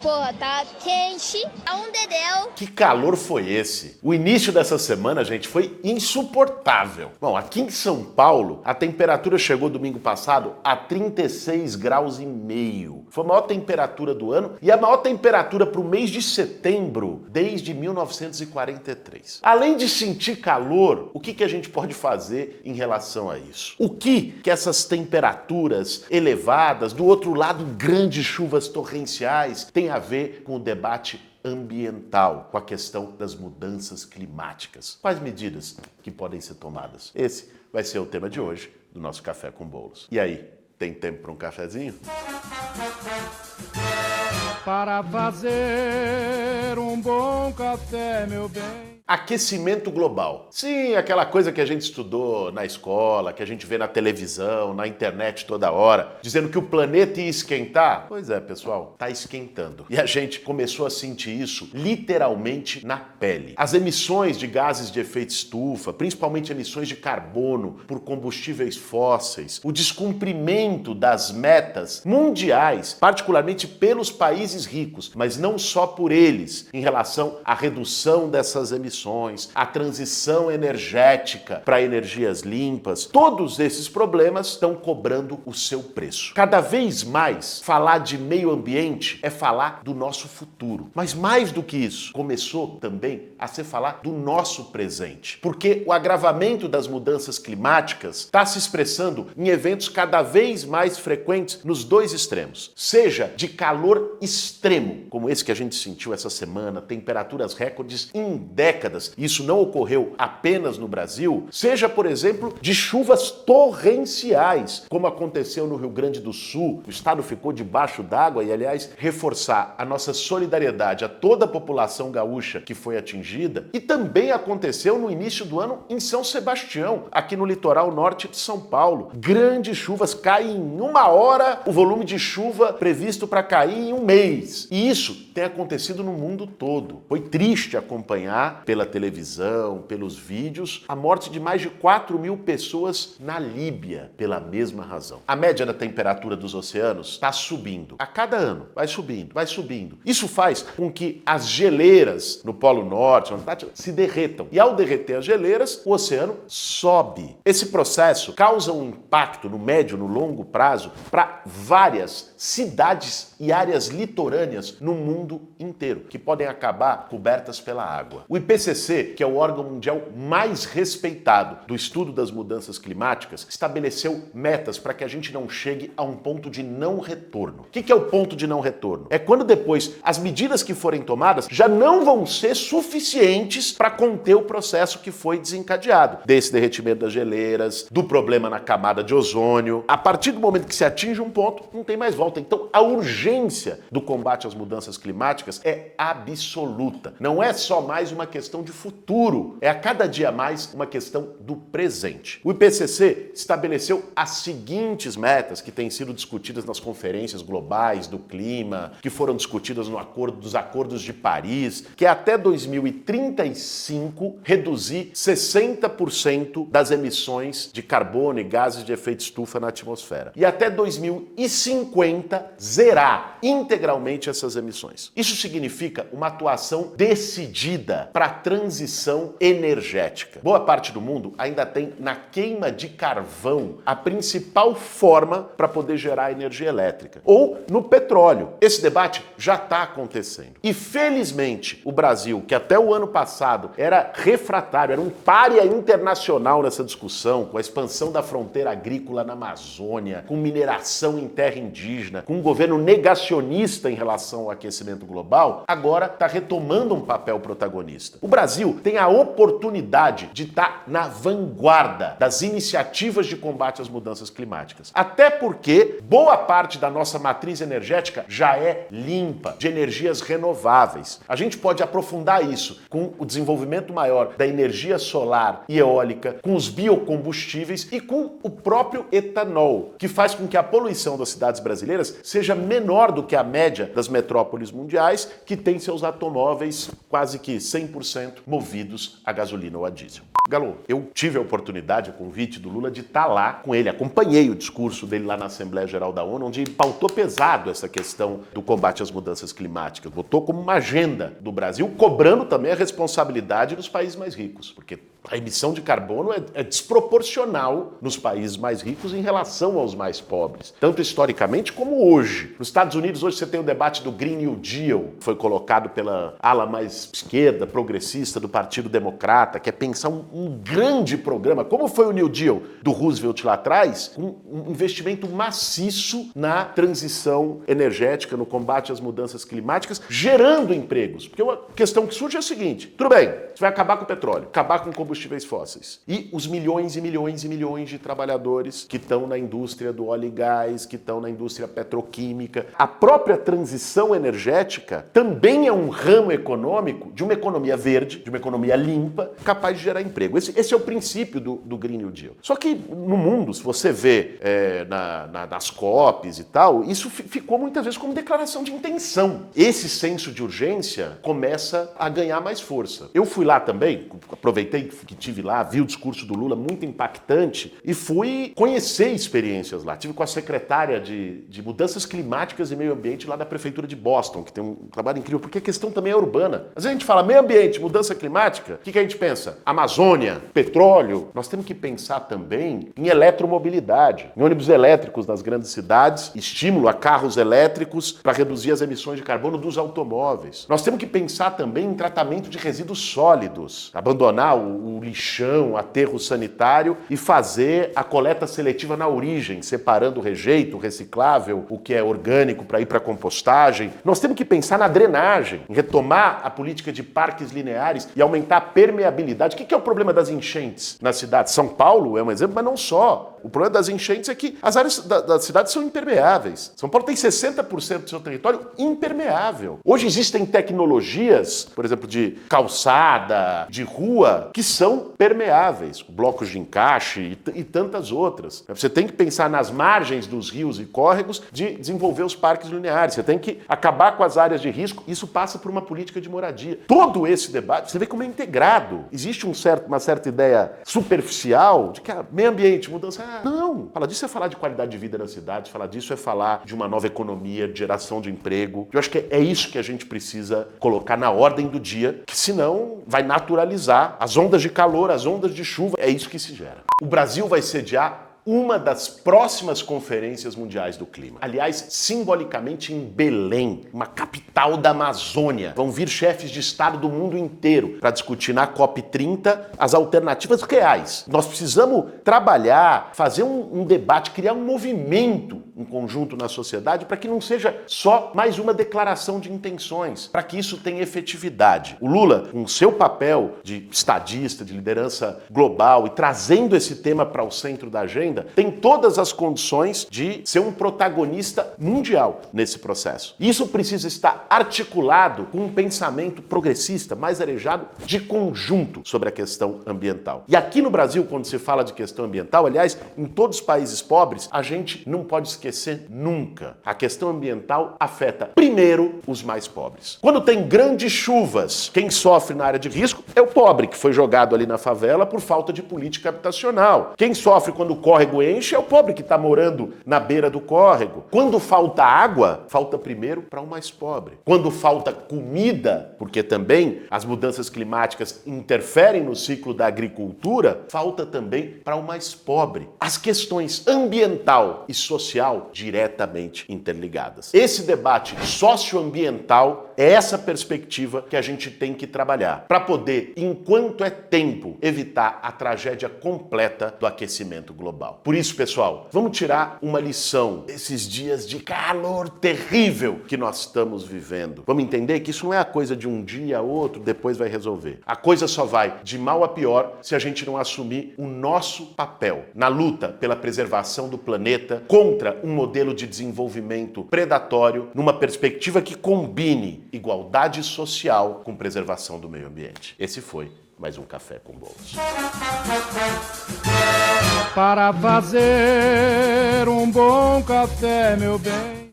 Porra, tá quente. É um dedéu. Que calor foi esse? O início dessa semana, gente, foi insuportável. Bom, aqui em São Paulo, a temperatura chegou domingo passado a 36 graus e meio. Foi a maior temperatura do ano e a maior temperatura para o mês de setembro desde 1943. Além de sentir calor, o que a gente pode fazer em relação a isso? O que essas temperaturas elevadas, do outro lado, grandes chuvas torrenciais, tem a ver com o debate ambiental, com a questão das mudanças climáticas? Quais medidas que podem ser tomadas? Esse vai ser o tema de hoje do nosso Café com Bolos. E aí, tem tempo para um cafezinho? Para fazer um bom café, meu bem. Aquecimento global. Sim, aquela coisa que a gente estudou na escola, que a gente vê na televisão, na internet toda hora, dizendo que o planeta ia esquentar. Pois é, pessoal, tá esquentando. E a gente começou a sentir isso literalmente na pele. As emissões de gases de efeito estufa, principalmente emissões de carbono por combustíveis fósseis, o descumprimento das metas mundiais, particularmente pelos países ricos, mas não só por eles, em relação à redução dessas emissões, a transição energética para energias limpas, todos esses problemas estão cobrando o seu preço. Cada vez mais, falar de meio ambiente é falar do nosso futuro. Mas mais do que isso, começou também a se falar do nosso presente. Porque o agravamento das mudanças climáticas está se expressando em eventos cada vez mais frequentes nos dois extremos. Seja de calor extremo, como esse que a gente sentiu essa semana, temperaturas recordes em décadas. Isso não ocorreu apenas no Brasil, seja, por exemplo, de chuvas torrenciais, como aconteceu no Rio Grande do Sul. O estado ficou debaixo d'água e, aliás, reforçar a nossa solidariedade a toda a população gaúcha que foi atingida. E também aconteceu no início do ano em São Sebastião, aqui no litoral norte de São Paulo. Grandes chuvas, caem em uma hora o volume de chuva previsto para cair em um mês. E isso tem acontecido no mundo todo. Foi triste acompanhar pela televisão, pelos vídeos, a morte de mais de 4.000 pessoas na Líbia pela mesma razão. A média da temperatura dos oceanos está subindo. A cada ano vai subindo, vai subindo. Isso faz com que as geleiras no Polo Norte, na Antártida, se derretam. E ao derreter as geleiras, o oceano sobe. Esse processo causa um impacto no médio e no longo prazo para várias cidades e áreas litorâneas no mundo inteiro, que podem acabar cobertas pela água. O IPCC, que é o órgão mundial mais respeitado do estudo das mudanças climáticas, estabeleceu metas para que a gente não chegue a um ponto de não retorno. O que é o ponto de não retorno? É quando depois as medidas que forem tomadas já não vão ser suficientes para conter o processo que foi desencadeado, desse derretimento das geleiras, do problema na camada de ozônio. A partir do momento que se atinge um ponto, não tem mais volta. Então, a urgência do combate às mudanças climáticas é absoluta. Não é só mais uma questão de futuro, é a cada dia mais uma questão do presente. O IPCC estabeleceu as seguintes metas que têm sido discutidas nas conferências globais do clima, que foram discutidas no dos acordos de Paris, que é até 2035 reduzir 60% das emissões de carbono e gases de efeito estufa na atmosfera. E até 2050 zerar integralmente essas emissões. Isso significa uma atuação decidida para a transição energética. Boa parte do mundo ainda tem na queima de carvão a principal forma para poder gerar energia elétrica, ou no petróleo. Esse debate já está acontecendo. E felizmente o Brasil, que até o ano passado era refratário, era um pária internacional nessa discussão, com a expansão da fronteira agrícola na Amazônia, com mineração em terra indígena, com um governo negacionista em relação ao aquecimento global, agora está retomando um papel protagonista. O Brasil tem a oportunidade de estar na vanguarda das iniciativas de combate às mudanças climáticas. Até porque boa parte da nossa matriz energética já é limpa, de energias renováveis. A gente pode aprofundar isso com o desenvolvimento maior da energia solar e eólica, com os biocombustíveis e com o próprio etanol, que faz com que a poluição das cidades brasileiras seja menor do que a média das metrópoles mundiais, que têm seus automóveis quase que 100% 100% movidos a gasolina ou a diesel. Galo, eu tive a oportunidade, a convite do Lula, de estar lá com ele. Acompanhei o discurso dele lá na Assembleia Geral da ONU, onde ele pautou pesado essa questão do combate às mudanças climáticas. Botou como uma agenda do Brasil, cobrando também a responsabilidade dos países mais ricos, porque a emissão de carbono é desproporcional nos países mais ricos em relação aos mais pobres, tanto historicamente como hoje. Nos Estados Unidos, hoje você tem o debate do Green New Deal, que foi colocado pela ala mais esquerda, progressista do Partido Democrata, que é pensar um grande programa, como foi o New Deal do Roosevelt lá atrás, um investimento maciço na transição energética, no combate às mudanças climáticas, gerando empregos. Porque uma questão que surge é a seguinte: tudo bem, você vai acabar com o petróleo, acabar com combustíveis fósseis. E os milhões e milhões e milhões de trabalhadores que estão na indústria do óleo e gás, que estão na indústria petroquímica. A própria transição energética também é um ramo econômico de uma economia verde, de uma economia limpa, capaz de gerar emprego. Esse é o princípio do Green New Deal. Só que no mundo, se você vê nas COPs e tal, isso ficou muitas vezes como declaração de intenção. Esse senso de urgência começa a ganhar mais força. Eu fui lá também, aproveitei que estive lá, vi o discurso do Lula, muito impactante, e fui conhecer experiências lá. Estive com a secretária de Mudanças Climáticas e Meio Ambiente lá da Prefeitura de Boston, que tem um trabalho incrível, porque a questão também é urbana. Às vezes a gente fala meio ambiente, mudança climática, o que a gente pensa? Amazônia, petróleo. Nós temos que pensar também em eletromobilidade, em ônibus elétricos nas grandes cidades, estímulo a carros elétricos para reduzir as emissões de carbono dos automóveis. Nós temos que pensar também em tratamento de resíduos sólidos, abandonar o lixão, aterro sanitário e fazer a coleta seletiva na origem, separando o rejeito, o reciclável, o que é orgânico para ir para a compostagem. Nós temos que pensar na drenagem, em retomar a política de parques lineares e aumentar a permeabilidade. O que é o problema das enchentes na cidade? São Paulo é um exemplo, mas não só. O problema das enchentes é que as áreas da cidade são impermeáveis. São Paulo tem 60% do seu território impermeável. Hoje existem tecnologias, por exemplo, de calçada, de rua, que são permeáveis, blocos de encaixe e tantas outras. Você tem que pensar nas margens dos rios e córregos de desenvolver os parques lineares. Você tem que acabar com as áreas de risco. Isso passa por uma política de moradia. Todo esse debate, você vê como é integrado. Existe uma certa ideia superficial de que meio ambiente, mudança... Não! Falar disso é falar de qualidade de vida na cidade, falar disso é falar de uma nova economia, de geração de emprego. Eu acho que é isso que a gente precisa colocar na ordem do dia, que senão vai naturalizar as ondas de calor, as ondas de chuva. É isso que se gera. O Brasil vai sediar uma das próximas conferências mundiais do clima. Aliás, simbolicamente em Belém, uma capital da Amazônia. Vão vir chefes de estado do mundo inteiro para discutir na COP30 as alternativas reais. Nós precisamos trabalhar, fazer um debate, criar um movimento em conjunto na sociedade para que não seja só mais uma declaração de intenções, para que isso tenha efetividade. O Lula, com seu papel de estadista, de liderança global e trazendo esse tema para o centro da agenda, tem todas as condições de ser um protagonista mundial nesse processo. Isso precisa estar articulado com um pensamento progressista, mais arejado, de conjunto sobre a questão ambiental. E aqui no Brasil, quando se fala de questão ambiental, aliás, em todos os países pobres, a gente não pode esquecer nunca. A questão ambiental afeta primeiro os mais pobres. Quando tem grandes chuvas, quem sofre na área de risco é o pobre, que foi jogado ali na favela por falta de política habitacional. Quem sofre quando o córrego enche é o pobre que está morando na beira do córrego. Quando falta água, falta primeiro para o mais pobre. Quando falta comida, porque também as mudanças climáticas interferem no ciclo da agricultura, falta também para o mais pobre. As questões ambiental e social diretamente interligadas. Esse debate socioambiental é essa perspectiva que a gente tem que trabalhar para poder, enquanto é tempo, evitar a tragédia completa do aquecimento global. Por isso, pessoal, vamos tirar uma lição desses dias de calor terrível que nós estamos vivendo. Vamos entender que isso não é a coisa de um dia a outro, depois vai resolver. A coisa só vai de mal a pior se a gente não assumir o nosso papel na luta pela preservação do planeta contra um modelo de desenvolvimento predatório numa perspectiva que combine igualdade social com preservação do meio ambiente. Esse foi mais um Café com Bolos. Para fazer um bom café, meu bem.